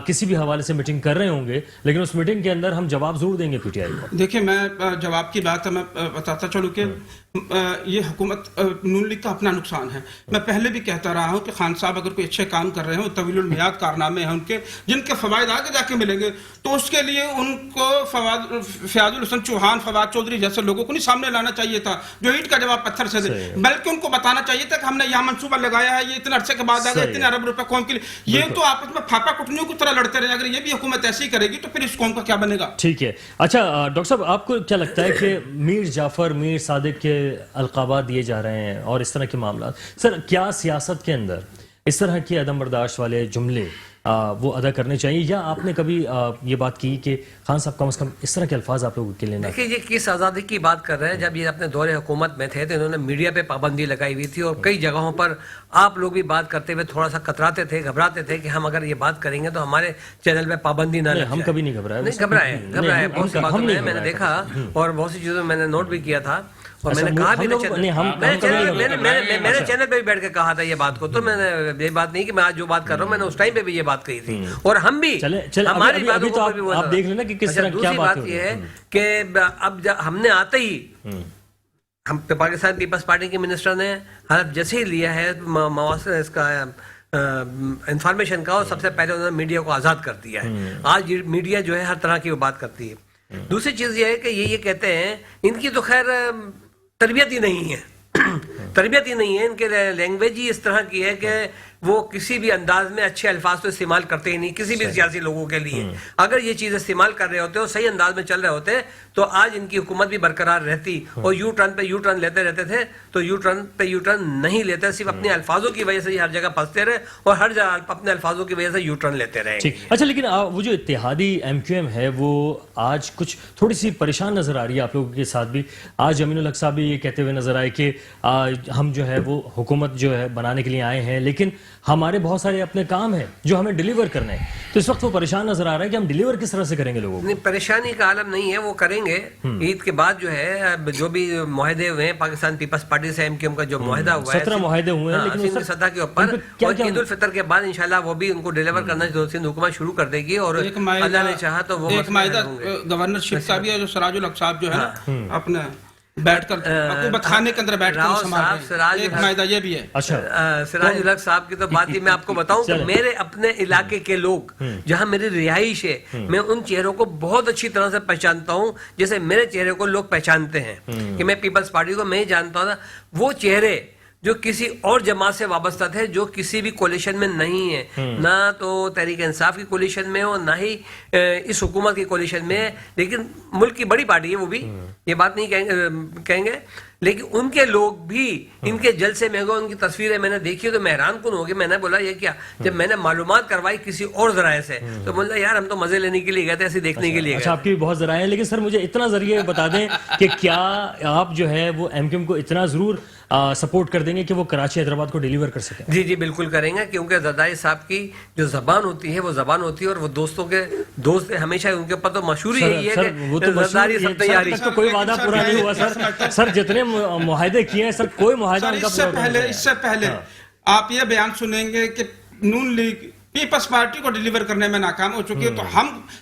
کسی بھی حوالے سے میٹنگ کر رہے ہوں گے, لیکن اس میٹنگ کے اندر ہم جواب ضرور دیں گے پی ٹی آئی کو. دیکھیں میں جواب کی بات ہے, میں بتاتا چلوں کہ یہ حکومت نون لیگ کا اپنا نقصان ہے. میں پہلے بھی کہتا رہا ہوں کہ خان صاحب اگر کوئی اچھے کام کر رہے ہیں, طویل المیاد کارنامے ہیں ان کے جن کے فوائد آگے جا کے ملیں گے, تو اس کے لیے ان کو فیاض الحسن چوہان, فواد چودھری جیسے لوگوں کو نہیں سامنے لانا چاہیے تھا جو اینٹ کا جواب پتھر سے دے, بلکہ ان کو بتانا چاہیے تھا کہ ہم نے یہاں منصوبہ لگایا ہے, یہ اتنے عرصے کے بعد آ گیا, اتنے ارب روپے قوم کے لیے. یہ تو آپس میں پھاپا کٹنیوں کی طرح لڑتے رہے. اگر یہ بھی حکومت ایسی کرے گی تو پھر اس قوم کا کیا بنے گا؟ ٹھیک ہے. اچھا ڈاکٹر صاحب, آپ کو کیا لگتا ہے کہ میر جعفر, میر صادق کے القابات دیے جا رہے ہیں اور اس طرح کے معاملات, سر کیا سیاست کے اندر اس طرح کی عدم برداشت والے جملے وہ ادا کرنے چاہیے, یا آپ نے کبھی یہ بات کی کہ خان صاحب کم از کم اس طرح کے الفاظ آپ لوگوں کے لیے؟ دیکھیے یہ کس آزادی کی بات کر رہے ہیں؟ جب یہ اپنے دور حکومت میں تھے تو انہوں نے میڈیا پہ پابندی لگائی ہوئی تھی, اور کئی جگہوں پر آپ لوگ بھی بات کرتے ہوئے تھوڑا سا کتراتے تھے, گھبراتے تھے کہ ہم اگر یہ بات کریں گے تو ہمارے چینل پہ پابندی نہ لگ جائے. ہم کبھی نہیں گھبرائے. گھبرائے بہت سی باتوں میں نے دیکھا, اور بہت سی چیزوں میں نے نوٹ بھی کیا تھا, اور میں نے کہا بھی میرے چینل پہ بھی بیٹھ کے کہا تھا یہ بات کو. تو میں نے یہ بات نہیں کہ میں آج جو بات کر رہا ہوں, میں نے اس ٹائم پہ بھی یہ بات کہی تھی, اور ہم بھی ہماری باتوں کو بھی. آپ دیکھ لینا کہ کس طرح کیا بات یہ ہے کہ اب ہم نے آتے ہی ہم پاکستان پیپلز پارٹی کے منسٹر نے حلف جیسے ہی لیا ہے اس کا انفارمیشن کا، اور سب سے پہلے انہوں نے میڈیا کو آزاد کر دیا ہے. آج میڈیا جو ہے ہر طرح کی وہ بات کرتی ہے. دوسری چیز یہ ہے کہ یہ کہتے ہیں ان کی تو خیر تربیت ہی نہیں ہے، تربیت ہی نہیں ہے، ان کے لینگویج ہی اس طرح کی ہے کہ وہ کسی بھی انداز میں اچھے الفاظ تو استعمال کرتے ہی نہیں کسی بھی سیاسی لوگوں کے لیے. اگر یہ چیز استعمال کر رہے ہوتے اور صحیح انداز میں چل رہے ہوتے تو آج ان کی حکومت بھی برقرار رہتی. اور یو ٹرن پہ یو ٹرن لیتے رہتے تھے، تو یو ٹرن پہ یو ٹرن نہیں لیتے، صرف اپنے الفاظوں کی وجہ سے ہی ہر جگہ پھنستے رہے اور ہر جگہ اپنے الفاظوں کی وجہ سے یو ٹرن لیتے رہے. اچھا، لیکن وہ جو اتحادی ایم کیو ایم ہے وہ آج کچھ تھوڑی سی پریشان نظر آ رہی ہے آپ لوگوں کے ساتھ بھی. آج امین الحق صاحب بھی یہ کہتے ہوئے نظر آئے کہ ہم جو ہے وہ حکومت جو ہے بنانے کے لیے آئے ہیں، لیکن ہمارے بہت سارے اپنے کام ہیں جو ہمیں ڈیلیور کرنے ہیں. تو اس وقت وہ پریشان نظر آ رہا ہے کہ ہم ڈیلیور کس طرح سے کریں گے لوگوں کو. نہیں، پریشانی کا عالم نہیں ہے، وہ کریں گے. عید کے بعد جو ہے جو بھی معاہدے ہوئے ہیں پاکستان پیپلز پارٹی سے ایم کیو ایم کا جو معاہدہ ہوا ہے 17 معاہدے ہوئے ہیں، لیکن لیکن سطح کے اوپر، اور عید الفطر کے بعد انشاءاللہ وہ بھی ان کو ڈیلیور کرنا سندھ حکومت شروع کر دے گی. اور اللہ نے چاہا تو وہ ایک معاہدہ گورنر شپ کا بھی ہے جو سراج الحق صاحب جو ہے نا اپنا بیٹھ کر حکومت خانے کے اندر بیٹھ کر سنبھال، ایک معاہدہ یہ بھی ہے. سراج الحق صاحب کی تو بات ہی میں آپ کو بتاؤں کہ میرے اپنے علاقے کے لوگ جہاں میری رہائش ہے، میں ان چہروں کو بہت اچھی طرح سے پہچانتا ہوں جیسے میرے چہرے کو لوگ پہچانتے ہیں کہ میں پیپلز پارٹی کو میں ہی جانتا ہوں. وہ چہرے جو کسی اور جماعت سے وابستہ تھے، جو کسی بھی کولیشن میں نہیں ہے، نہ تو تحریک انصاف کی کولیشن میں ہو، نہ ہی اس حکومت کی کولیشن میں ہے، لیکن ملک کی بڑی پارٹی ہے وہ بھی، یہ بات نہیں کہیں گے، لیکن ان کے لوگ بھی ان کے جلسے میں گئے، ان کی تصویریں میں نے دیکھی تو میں حیران کن ہو گیا. میں نے بولا یہ کیا؟ جب میں نے معلومات کروائی کسی اور ذرائع سے تو بولا یار ہم تو مزے لینے کے لیے گئے تھے، ایسے دیکھنے کے لیے. اچھا، آپ کی بھی بہت ذرائع ہیں، لیکن سر مجھے اتنا ذریعہ بتا دیں کہ کیا آپ جو ہے وہ ایم کیو ایم کو اتنا ضرور سپورٹ کر دیں گے کہ وہ کراچی حیدرآباد کو ڈیلیور کر سکیں؟ جی جی بالکل کریں گے، کیونکہ زرداری صاحب کی جو زبان ہوتی ہے وہ زبان ہوتی ہے، اور وہ دوستوں کے دوست ہمیشہ ان کے اوپر تو مشہور ہی یہی ہے کہ زرداری سب تیاری. تو کوئی وعدہ پورا نہیں ہوا سر. سر جتنے معاہدے کیے ہیں سر، کوئی معاہدہ ان کا پورا نہیں. اس سے پہلے آپ یہ بیان سنیں گے کہ نون لیگ پیپلز پارٹی کو ڈیلیور کرنے میں ناکام ہو چکی ہے، تو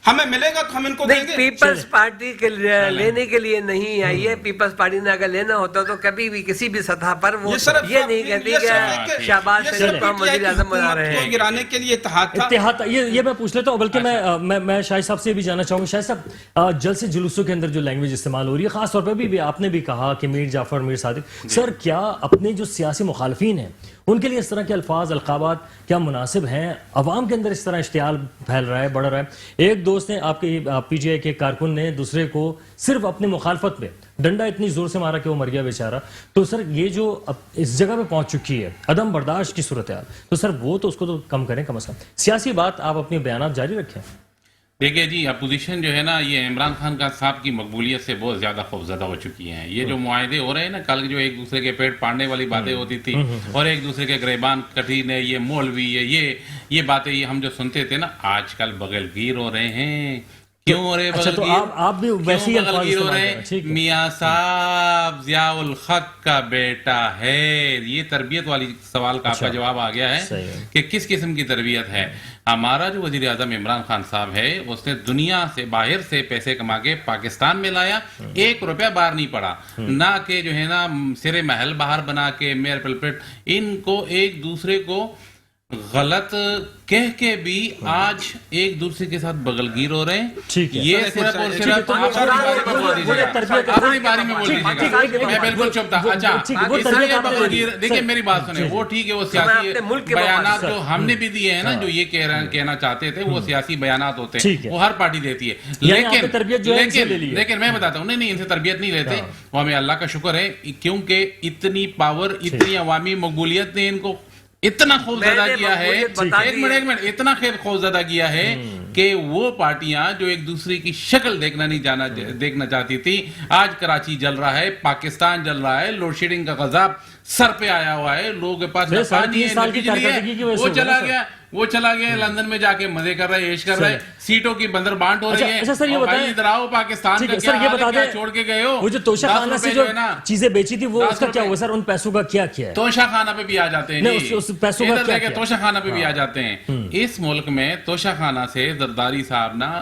ہمیں ملے گا تو ہم ان کو دیں گے. پیپلز پارٹی کے لینے کے لیے نہیں آئی ہے. پیپلز پارٹی نے اگر لینا ہوتا تو کبھی بھی کسی بھی سطح پر وہ یہ نہیں کہتی کہ شہباز شریف کو ہم وزیر اعظم بنا رہے ہیں. گرانے کے لیے اتحاد یہ میں پوچھ لیتا ہوں، بلکہ میں شاہد صاحب سے بھی جاننا چاہوں گا. شاہد صاحب، جلسے جلوسوں کے اندر جو لینگویج استعمال ہو رہی ہے، خاص طور پہ بھی آپ نے بھی کہا کہ میر جعفر، میر صادق، سر کیا اپنے جو سیاسی مخالفین ہیں ان کے لیے اس طرح کے الفاظ، القابات کیا مناسب ہیں؟ عوام کے اندر اس طرح اشتعال پھیل رہا ہے، بڑھ رہا ہے. ایک دوست نے آپ کے پی جی آئی کے کارکن نے دوسرے کو صرف اپنی مخالفت میں ڈنڈا اتنی زور سے مارا کہ وہ مر گیا بیچارہ. تو سر یہ جو اب اس جگہ پہ پہنچ چکی ہے عدم برداشت کی صورتحال، تو سر وہ تو اس کو تو کم کریں کم از کم. سیاسی بات آپ اپنے بیانات جاری رکھیں. دیکھیے جی، اپوزیشن جو ہے نا، یہ عمران خان کا صاحب کی مقبولیت سے بہت زیادہ خوفزدہ ہو چکی ہیں. یہ جو معاہدے ہو رہے ہیں نا، کل جو ایک دوسرے کے پیٹ پاڑنے والی باتیں ہوتی تھی اور ایک دوسرے کے گریبان کٹھین ہے، یہ مولوی ہے، یہ باتیں یہ ہم جو سنتے تھے نا، آج کل بغل گیر ہو رہے ہیں. کیوں ہو رہے بغل گیر؟ آپ بھی ویسے ہی الفاظ ہو رہے ہیں. میاں صاحب ضیاء الحق کا بیٹا ہے. یہ تربیت والی سوال کا آپ کا جواب آ گیا ہے کہ کس قسم کی تربیت ہے. ہمارا جو وزیر اعظم عمران خان صاحب ہے، اس نے دنیا سے باہر سے پیسے کما کے پاکستان میں لایا، 1 روپیہ باہر نہیں پڑا، نہ کہ جو ہے نا سرے محل باہر بنا کے میئر پلپٹ. ان کو ایک دوسرے کو غلط کہہ کے بھی آج ایک دوسرے کے ساتھ بغل گیر ہو رہے ہیں. یہ صرف اور صرف اپنی باری میں بول دیجیے گا، میں بالکل چپ تھا. اچھا، اس لیے بغل گیر، دیکھیے میری بات سنیں، وہ ٹھیک ہے، وہ سیاسی بیانات جو ہم نے بھی دیے ہیں نا، جو یہ کہنا چاہتے تھے، وہ سیاسی بیانات ہوتے ہیں، وہ ہر پارٹی دیتی ہے. لیکن میں بتاتا ہوں، نہیں ان سے تربیت نہیں لیتے. وہ ہمیں اللہ کا شکر ہے، کیونکہ اتنی پاور، اتنی عوامی مقبولیت نے ان کو اتنا خوفزدہ کیا ہے، ایک منٹ اتنا خوفزدہ کیا ہے کہ وہ پارٹیاں جو ایک دوسرے کی شکل دیکھنا چاہتی تھی، آج کراچی جل رہا ہے، پاکستان جل رہا ہے، لوڈ شیڈنگ کا غضب سر پہ آیا ہوا ہے، لوگوں کے پاس پانی ہے، بجلی ہے. وہ چلا گیا لندن میں جا کے مزے کر رہے، عیش کر رہے، سیٹوں کی بندر بانٹ ہو رہی ہے. اچھا سر یہ بتائیں، ادھر آؤ، پاکستان کا کیا چھوڑ کے گئے ہو؟ وہ جو توشہ خانہ سے جو چیزیں بیچی تھی، وہ اس کا کیا ہوا سر؟ ان پیسوں کا کیا کیا ہے؟ توشہ خانہ پہ بھی آ جاتے ہیں، اس پیسوں کا کیا کیا؟ توشہ خانہ پہ بھی آ جاتے ہیں. اس ملک میں توشہ خانہ سے زرداری صاحب نا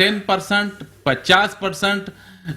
10%, 50%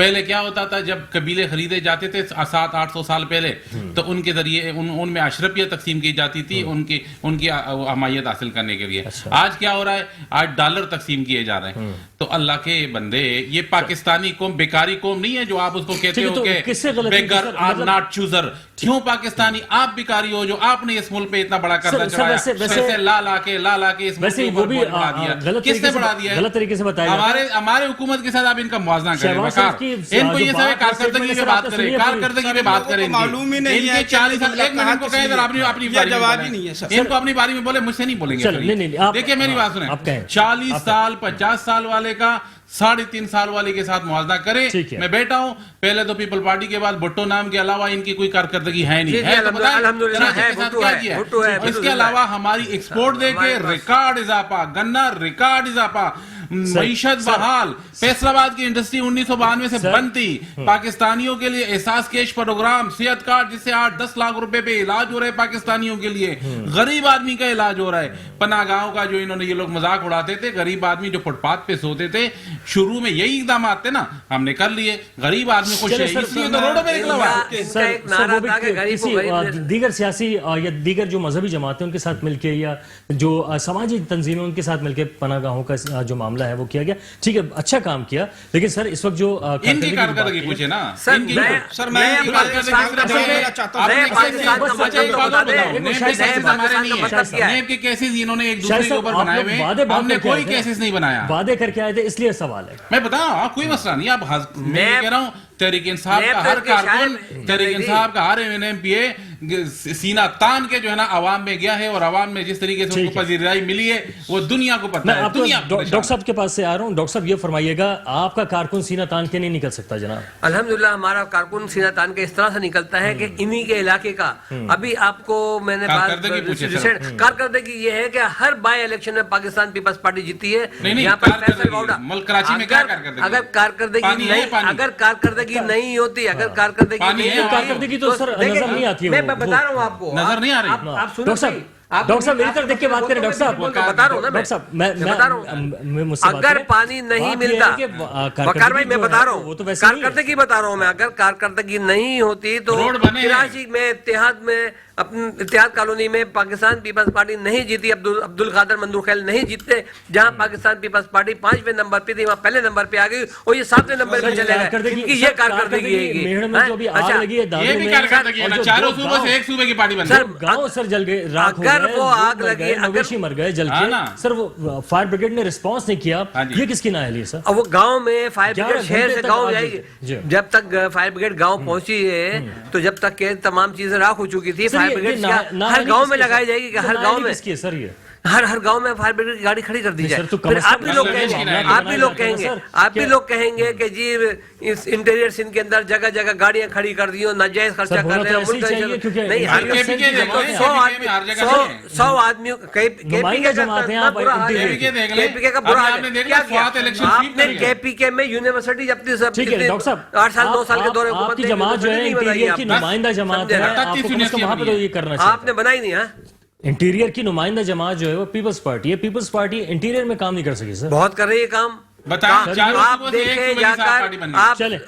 پہلے کیا ہوتا تھا جب قبیلے خریدے جاتے تھے 700-800 سال پہلے تو ان کے ذریعے ان میں اشرفیہ تقسیم کی جاتی تھی ان کی حمایت حاصل کرنے کے لیے. آج کیا ہو رہا ہے؟ آج ڈالر تقسیم کیے جا رہے ہیں. تو اللہ کے بندے یہ پاکستانی قوم بیکاری قوم نہیں ہے جو آپ اس کو کہتے ہو کہ بیگر آر ناٹ چوزر. کیوں پاکستانی آپ بیکاری ہو جو آپ نے اس ملک پہ اتنا بڑا قرضہ چڑھایا پیسے لا کے اس ملک کو اوپر بڑھا دیا. کس نے بڑھا دیا؟ غلط طریقے سے بتایا. ہمارے حکومت کے ساتھ آپ ان کا موازنہ کریں. ان کو یہ سب کارکردگی پہ بات کریں, کارکردگی پہ بات کریں. معلوم ہی نہیں ہے 40 سال ایک منٹ کو کہیں ذرا اپنی جواب ہی نہیں ہے سر. ان کو اپنی باری میں بولے, مجھ سے نہیں بولیں گے. دیکھیں میری بات سنیں, 40 سال 50 سال والے کا 3.5 سال والے کے ساتھ موازنہ کریں. میں بیٹھا ہوں, پہلے تو پیپل پارٹی کے بعد بھٹو نام کے علاوہ ان کی کوئی کارکردگی ہے نہیں ہے. تو بتائیں اس کے علاوہ ہماری ایکسپورٹ دیکھیں ریکارڈ اضافہ, گنا ریکارڈ اضافہ, معیشت بحال. فیصل آباد کی انڈسٹری 1992 سے بند تھی. پاکستانیوں کے لیے احساس کیش پروگرام, صحت کارڈ جس سے 8-10 لاکھ روپے پہ علاج ہو رہا ہے پاکستانیوں کے لیے. غریب آدمی کا علاج ہو رہا ہے. پناہ گاہوں کا جو انہوں نے یہ لوگ مذاق اڑاتے تھے, غریب آدمی جو فٹ پاتھ پہ سوتے تھے, شروع میں یہی اقدامات تھے نا, ہم نے کر لیے. غریب آدمی خوش ہے, اس لیے تو روڈوں پہ نکلا ہوا ہے. دیگر سیاسی یا دیگر جو مذہبی جماعتیں ان کے ساتھ مل کے یا جو سماجی تنظیمیں ان کے ساتھ مل کے پناہ گاہوں کا جو معاملہ ہے وہ کیا گیا. ٹھیک ہے, اچھا کام کیا, لیکن سر اس وقت جو ان کی کارکردگی پوچھے نا. نیب کے کیسز انہوں نے ایک دوسرے کے اوپر بنائے ہوئے, ہم نے کوئی کیسز نہیں بنایا. وعدے کر کے آئے تھے, اس لیے سوال ہے. میں بتاؤں کوئی مسئلہ نہیں. آپ میں کہہ رہا ہوں تحریک انصاف کا ہر کارکن, تحریک انصاف کا ہر ایم پی اے سینہ تان کے جو ہے نا عوام میں گیا ہے, اور عوام میں جس طریقے سے ان کو پذیرائی ملی ہے وہ دنیا کو پتہ ہے. ڈاکٹر صاحب کے پاس سے آ رہا ہوں. ڈاکٹر صاحب یہ فرمائیے گا, آپ کا کارکن سینہ تان کے نہیں نکل سکتا جناب؟ الحمدللہ ہمارا کارکن سینہ تان کے اس طرح سے نکلتا ہے کہ انہی کے علاقے کا. ابھی آپ کو میں نے کارکردگی یہ ہے کہ ہر بائی الیکشن میں پاکستان پیپلز پارٹی جیتی ہے. یہاں پر فیصل گوڈا, اگر کارکردگی نہیں ہوتی, اگر کارکردگی تو سر نظر نہیں آتی ہے. میں بتا رہا ہوں آپ کو, نظر نہیں آ رہی. آپ ڈاکٹر صاحب میری طرف دیکھ کے بات کریں. ڈاکٹر صاحب بتا رہا ہوں نا, میں بتا رہا ہوں, اگر پانی نہیں ملتا, وقار بھائی میں بتا رہا ہوں, کارکردگی بتا رہا ہوں میں, اگر کارکردگی نہیں ہوتی تو کراچی میں اتحاد کالونی میں پاکستان پیپلز پارٹی نہیں جیتی. عبد القادر مندور خیل نہیں جیتتے. جہاں پاکستان پیپلز پارٹی 5ویں نمبر پہ تھی وہاں پہلے نمبر پہ آ گئی, اور یہ 7ویں نمبر پہ چلے گئے, کیونکہ یہ کارکردگی ہے. میڑ میں جو بھی آگ لگی ہے, یہ بھی کارکردگی ہے نا. 4 صوبوں سے ایک صوبے کی پارٹی بن گئی. گاؤں سر جل گئے, راکھ ہو گئے, وہ آگ لگی, مویشی مر گئے جل کے. سر وہ فائر بریگیڈ نے رسپانس نہیں کیا, یہ کس کی نااہلی ہے سر؟ وہ گاؤں میں فائر بریگیڈ شہر سے گاؤں جائے گی, جب تک فائر بریگیڈ گاؤں پہنچی ہے تو جب تک کہ تمام چیزیں راکھ ہو چکی تھی. فائر بریگیڈ ہر گاؤں میں لگائی جائے گی, کہ ہر گاؤں میں سر یہ ہر گاؤں میں فائر بریگیڈ کی گاڑی کھڑی کر دی جائے. پھر آپ بھی لوگ کہیں گے کہ جی اس انٹیریئر سندھ کے اندر جگہ جگہ گاڑیاں کھڑی کر دی, ناجائز خرچہ کر رہے ہیں. 100 آدمیوں کے پی کے میں یونیورسٹی جب 8 سال 2 سال کے دورے آپ کی جماعت جو ہے انٹیریئر کی نمائندہ جماعت ہے, وہاں پہ تو یہ کرنا چاہیے. آپ نے بنائی نہیں. انٹیریئر کی نمائندہ جماعت جو ہے وہ پیپلز پارٹی ہے. پیپلز پارٹی انٹیریئر میں کام نہیں کر سکی سر. بہت کر رہی ہے کام. آپ دیکھیں جا کر,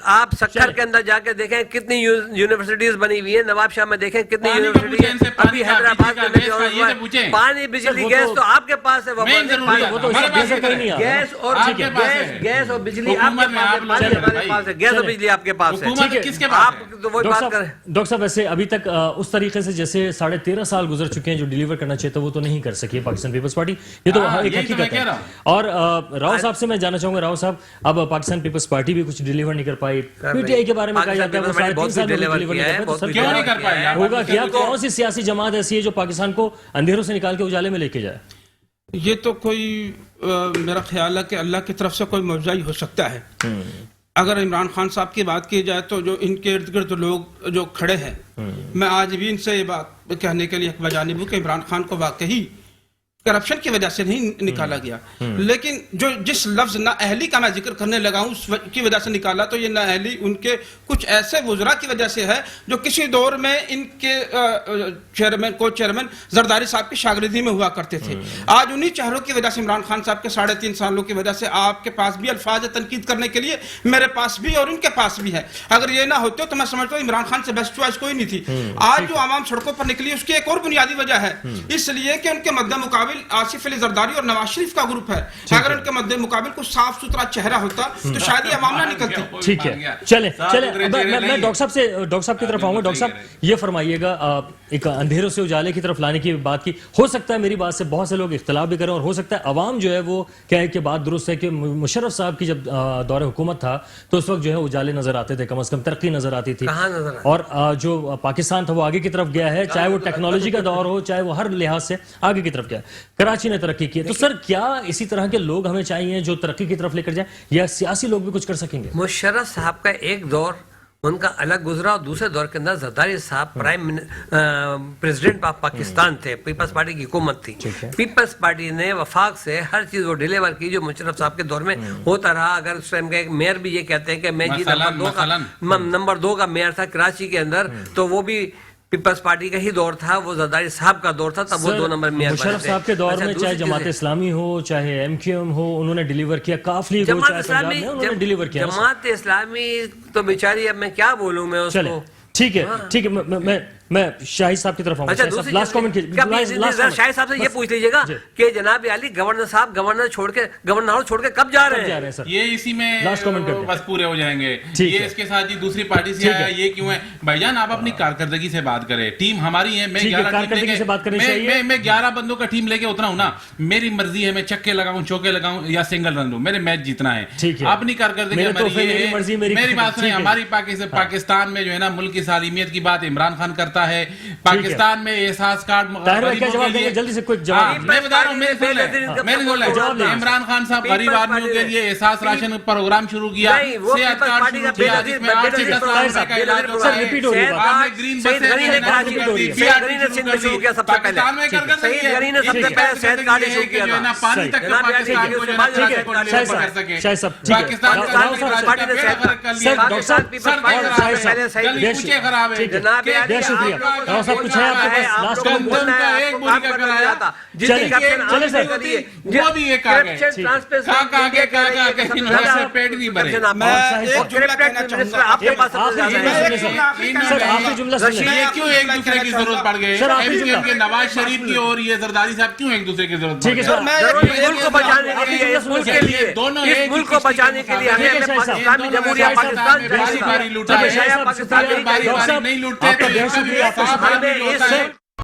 آپ سکھر کے اندر جا کے دیکھیں کتنی یونیورسٹیز بنی ہوئی ہیں. نواب شاہ میں دیکھیں کتنی یونیورسٹی ہے. ابھی حیدرآباد میں پانی بجلی گیس تو آپ کے پاس ہے, گیس اور بجلی آپ کے پاس ہے, گیس اور بجلی آپ کے پاس ہے. آپ تو وہی بات کریں. ڈاکٹر صاحب ویسے ابھی تک اس طریقے سے جیسے 13.5 سال گزر چکے ہیں جو ڈیلیور کرنا چاہیے وہ تو نہیں کر سکی پاکستان پیپلز پارٹی. یہ تو ایک حقیقت ہے. اور راؤ صاحب سے میں جانا چاہوں گا, راؤ صاحب اب پاکستان پیپلز پارٹی بھی کچھ ڈیلیور نہیں کر پائی. پی ٹی آئی کے بارے میں کہا جاتا ہے وہ 3.5 سال میں ڈیلیور نہیں کر پائی. ہوگا کیا, کون سی سیاسی جماعت ایسی ہے جو پاکستان کو اندھیروں سے نکال کے اجالے میں لے کے جائے؟ یہ تو کوئی میرا خیال ہے کہ اللہ کی طرف سے کوئی معجزہ ہی ہو سکتا ہے. اگر عمران خان صاحب کی بات کی جائے تو جو ان کے ارد گرد لوگ جو کھڑے ہیں, میں آج بھی ان سے یہ بات کہنے کے لیے بجانب ہوں کہ عمران خان کو واقعی کرپشن کی وجہ سے نہیں نکالا گیا، لیکن جو جس لفظ نااہلی کا میں ذکر کرنے لگا ہوں اس کی وجہ سے نکالا، تو یہ نااہلی ان کے کچھ ایسے وزراء کی وجہ سے ہے جو کسی دور میں ان کے چیئرمین زرداری صاحب کی شاگردی میں ہوا کرتے تھے. آج انہی چہروں کی وجہ سے عمران خان صاحب کے 3.5 سالوں کی وجہ سے آپ کے پاس بھی الفاظ تنقید کرنے کے لیے میرے پاس بھی اور ان کے پاس بھی ہے. اگر یہ نہ ہوتے تو میں سمجھتا ہوں عمران خان سے بیسٹ چوائس کوئی نہیں تھی. آج جو عوام سڑکوں پر نکلی اس کی ایک اور بنیادی وجہ ہے، اس لیے کہ ان کے مد مقابل آصف علی زرداری اور نواز شریف کا گروپ ہے. اگر ان کے مد مقابل کوئی صاف ستھرا چہرہ ہوتا تو شاید یہ عوام نہ نکلتی. ٹھیک ہے، چلیں میں ڈاکٹر صاحب کی طرف آؤں گا. ڈاکٹر صاحب یہ فرمائیے گا، ایک اندھیروں سے اجالے کی طرف لانے کی بات کی، ہو سکتا ہے میری بات سے بہت سے لوگ اختلاف بھی کریں اور ہو سکتا ہے عوام جو ہے وہ کہے کہ بات درست ہے کہ مشرف صاحب کی جب دور حکومت تھا تو اس وقت جو ہے اجالے نظر آتے تھے، کم از کم ترقی نظر آتی تھی، اور جو پاکستان تھا وہ آگے کی طرف گیا ہے، چاہے وہ ٹیکنالوجی کا دور ہو، چاہے وہ ہر لحاظ سے آگے کی طرف گیا ہے. کراچی نے ترقی کی ہے، تو سر کیا اسی طرح کے لوگ ہمیں چاہیے جو ترقی کی طرف لے کر جائیں، یا سیاسی لوگ بھی کچھ کر سکیں گے؟ مشرف صاحب کا ایک دور ان کا الگ گزرا اور دوسرے دور کے اندر زرداری صاحب پریزیڈنٹ آف پاکستان تھے، پیپلز پارٹی کی حکومت تھی. پیپلز پارٹی نے وفاق سے ہر چیز وہ ڈیلیور کی جو مشرف صاحب کے دور میں ہوتا رہا. اگر اس ٹائم کا ایک میئر بھی یہ کہتے ہیں کہ میں جی نمبر 2 کا میئر تھا کراچی کے اندر، تو وہ بھی پیپلز پارٹی کا ہی دور تھا، وہ زرداری صاحب کا دور تھا، تب وہ 2 نمبر میئر بنے تھے. مشرف صاحب کے دور میں چاہے جماعت اسلامی ہو، چاہے ایم کیو ایم ہو، انہوں نے ڈیلیور کیا. کاف لیگ ہو، چاہے پنجاب میں، انہوں نے ڈیلیور کیا. جماعت اسلامی تو بیچاری، اب میں کیا بولوں میں اس کو. ٹھیک ہے، میں شاہد صاحب کی طرف آؤں گا. لاسٹ کامنٹ شاہد صاحب سے یہ پوچھ لیجیے گا کہ جناب علی گورنر صاحب گورنر چھوڑ کے کب جا رہے ہیں؟ یہ اسی میں بس پورے ہو جائیں گے. یہ اس کے ساتھ ہی دوسری پارٹی سے آیا، یہ کیوں ہے بھائی جان؟ آپ اپنی کارکردگی سے بات کریں. ٹیم ہماری ہے، میں 11 بندوں کا ٹیم لے کے اترا ہوں نا، میری مرضی ہے میں چھکے لگاؤں، چوکے لگاؤں یا سنگل رن لوں، میرے میچ جیتنا ہے. اپنی کارکردگی ہماری، میری بات سنیں. ہماری پاکستان میں جو ہے نا ملک کی سالمیت کی بات عمران خان کرتا ہے. پاکستان میں احساس کارڈ جلدی سے کوئی جواب میں بتا رہا ہوں. عمران خان صاحب غریب آدمیوں کے لیے احساس راشن پروگرام شروع کیا، صحت کارڈ شروع کیا جس میں 8 سے 10 لاکھ روپے کا علاج ہوتا ہے. آپ نے گرین بسیں پاکستان میں کر پانی تک پاکستان کو کر سکے. پوچھے خراب ہے. شکریہ صاحب، کچھ ہے آپ کے پاس لاسٹ کامنٹ؟ وہ بھی ایک آ گئے پیٹ نہیں بھرے. کیوں ایک دوسرے کی ضرورت پڑ گئے؟ نواز شریف کی اور یہ زرداری صاحب کیوں ایک دوسرے کی ضرورت پڑ گئے؟ ملک کو بچانے کے لیے، ملک کے لیے، دونوں اس ملک کو بچانے کے لیے ہمیں اسلامی جمہوریہ پاکستان نہیں لوٹتے.